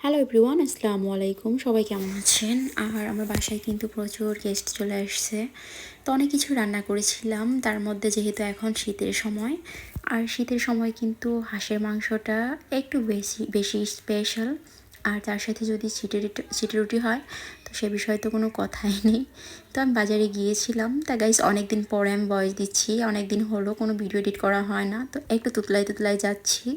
Hello everyone, আসসালামু আলাইকুম। সবাই কেমন আছেন? আর আমার বাসায় কিন্তু প্রচুর গেস্ট চলে আসছে। তো অনেক কিছু রান্না করেছিলাম, তার মধ্যে যেহেতু এখন শীতের সময়, আর শীতের সময় কিন্তু হাঁসের মাংসটা একটু বেশি বেশি স্পেশাল। আর তার সাথে যদি চিটে রুটি হয় তো সে বিষয়ে তো কোনো কথাই নেই। তো আমি বাজারে গিয়েছিলাম। তা গাইস, অনেক দিন পরে আমি ভয়েস দিচ্ছি, অনেক দিন হলো কোনো ভিডিও এডিট করা হয় না, তো একটু তুতলাই যাচ্ছি।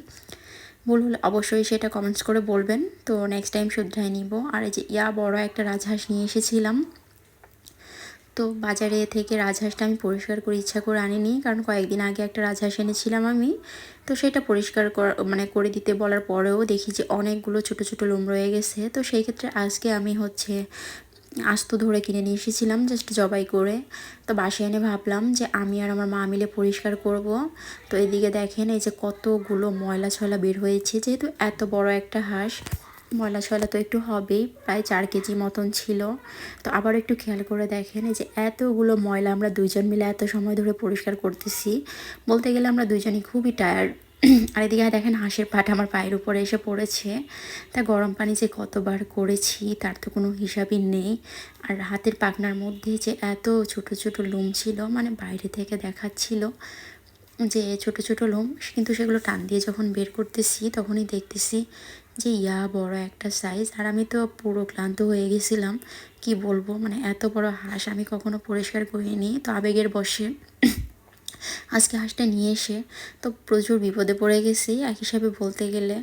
ভুল হলে অবশ্যই সেটা কমেন্টস করে বলবেন, তো নেক্সট টাইম শুধরাই নিব। আর এই যে বড় একটা রাজহাঁস নিয়ে এসেছিলাম। তো বাজারে থেকে রাজহাঁসটা আমি পরিষ্কার করে ইচ্ছা করে আনিনি, কারণ কয়েকদিন আগে একটা রাজহাঁস এনেছিলাম আমি। তো সেটা পরিষ্কার করে দিতে বলার পরেও দেখি যে অনেকগুলো ছোটো ছোটো লোম রয়ে গেছে। তো সেই ক্ষেত্রে আজকে আমি আস্ত ধরে কিনে নিয়ে এসেছিলাম, জাস্ট জবাই করে। তো বাসায় এনে ভাবলাম যে আমি আর আমার মা মিলে পরিষ্কার করব। তো এদিকে দেখেন এই যে কতগুলো ময়লা ছয়লা বের হয়েছে, যেহেতু এত বড় একটা হাঁস, ময়লা ছয়লা তো একটু হবেই। প্রায় 4 কেজি মতন ছিল। তো আবার একটু খেয়াল করে দেখেন এই যে এতগুলো ময়লা আমরা দুইজন মিলে এত সময় ধরে পরিষ্কার করতেছি। বলতে গেলে আমরা দুইজনই খুবই টায়ার্ড। আর এদিকে দেখেন হাঁসের পাট আমার পায়ের উপরে এসে পড়েছে। তা গরম পানি যে কতবার করেছি তার তো কোনো হিসাবই নেই। আর হাতের পাখনার মধ্যে যে এত ছোট ছোট লোম ছিল, মানে বাইরে থেকে দেখাচ্ছিল যে ছোট ছোট লোম, কিন্তু সেগুলো টান দিয়ে যখন বের করতেছি তখনই দেখতেছি যে বড় একটা সাইজ। আর আমি তো পুরো ক্লান্ত হয়ে গেছিলাম, কি বলবো, মানে এত বড় হাঁস আমি কখনো পরিষ্কার করিনি। তো আবেগের বশে আজকে হাঁসটা নিয়ে এসে তো প্রচুর বিপদে পড়ে গেছি এক হিসাবে বলতে গেলে।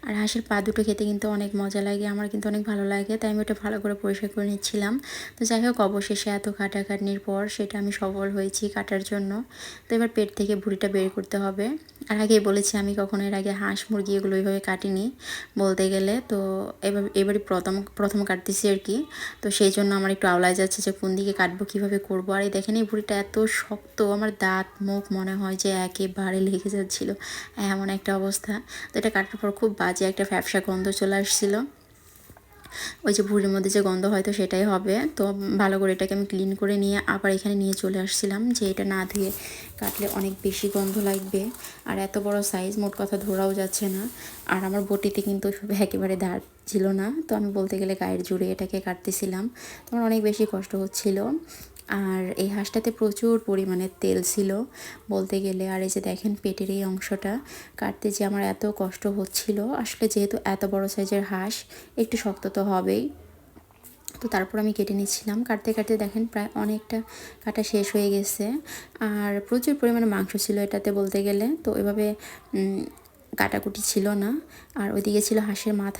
আর হাঁসের পা দুটো খেতে কিন্তু অনেক মজা লাগে, আমার কিন্তু অনেক ভালো লাগে, তাই আমি ওটা ভালো করে পরিষ্কার করে নিচ্ছিলাম। তো যাই হোক, অবশেষে এত কাটাকাটির পর সেটা আমি সফল হয়েছি কাটার জন্য। তো এবার পেট থেকে ভুঁড়িটা বের করতে হবে। আর আগেই বলেছি আমি কখনো এর আগে হাঁস মুরগি এগুলো ওইভাবে কাটিনি বলতে গেলে। তো এবারই প্রথম প্রথম কাটতেছি আর কি। তো সেই জন্য আমার একটু আওলায় যাচ্ছে যে কোন দিকে কাটবো, কীভাবে করবো। আর এই দেখেন এই ভুঁড়িটা এত শক্ত, আমার দাঁত মুখ মনে হয় যে একেবারে লেগে যাচ্ছিল, এমন একটা অবস্থা। তো এটা কাটার পর খুব বাজে একটা ফ্যাপসা গন্ধ চলে আসছিলো। ওই যে ভুঁড়ির মধ্যে যে গন্ধ, হয়তো সেটাই হবে। তো ভালো করে এটাকে আমি ক্লিন করে নিয়ে আবার এখানে নিয়ে চলে আসছিলাম, যে এটা না ধুয়ে কাটলে অনেক বেশি গন্ধ লাগবে। আর এত বড় সাইজ, মোট কথা ধরাও যাচ্ছে না। আর আমার বটিতে কিন্তু একেবারে দাঁড় ছিল না, তো আমি বলতে গেলে গায়ের জুড়ে এটাকে কাটতেছিলাম। তো আমার অনেক বেশি কষ্ট হচ্ছিল। আর এই হাঁসটাতে প্রচুর পরিমাণে তেল ছিল বলতে গেলে। আর এই যে দেখেন পেটের এই অংশটা কাটতে যে আমার এত কষ্ট হচ্ছিল, আসলে যেহেতু এত বড় সাইজের হাঁস একটু শক্ত তো হবেই। তো তারপর আমি কেটে নিচ্ছিলাম, কাটতে কাটতে দেখেন প্রায় অনেকটা কাটা শেষ হয়ে গেছে। আর প্রচুর পরিমাণে মাংস ছিল এটাতে বলতে গেলে। তো এভাবে কাটাকুটি ছিল না। আর ওইদিকে ছিল হাঁসের মাথা।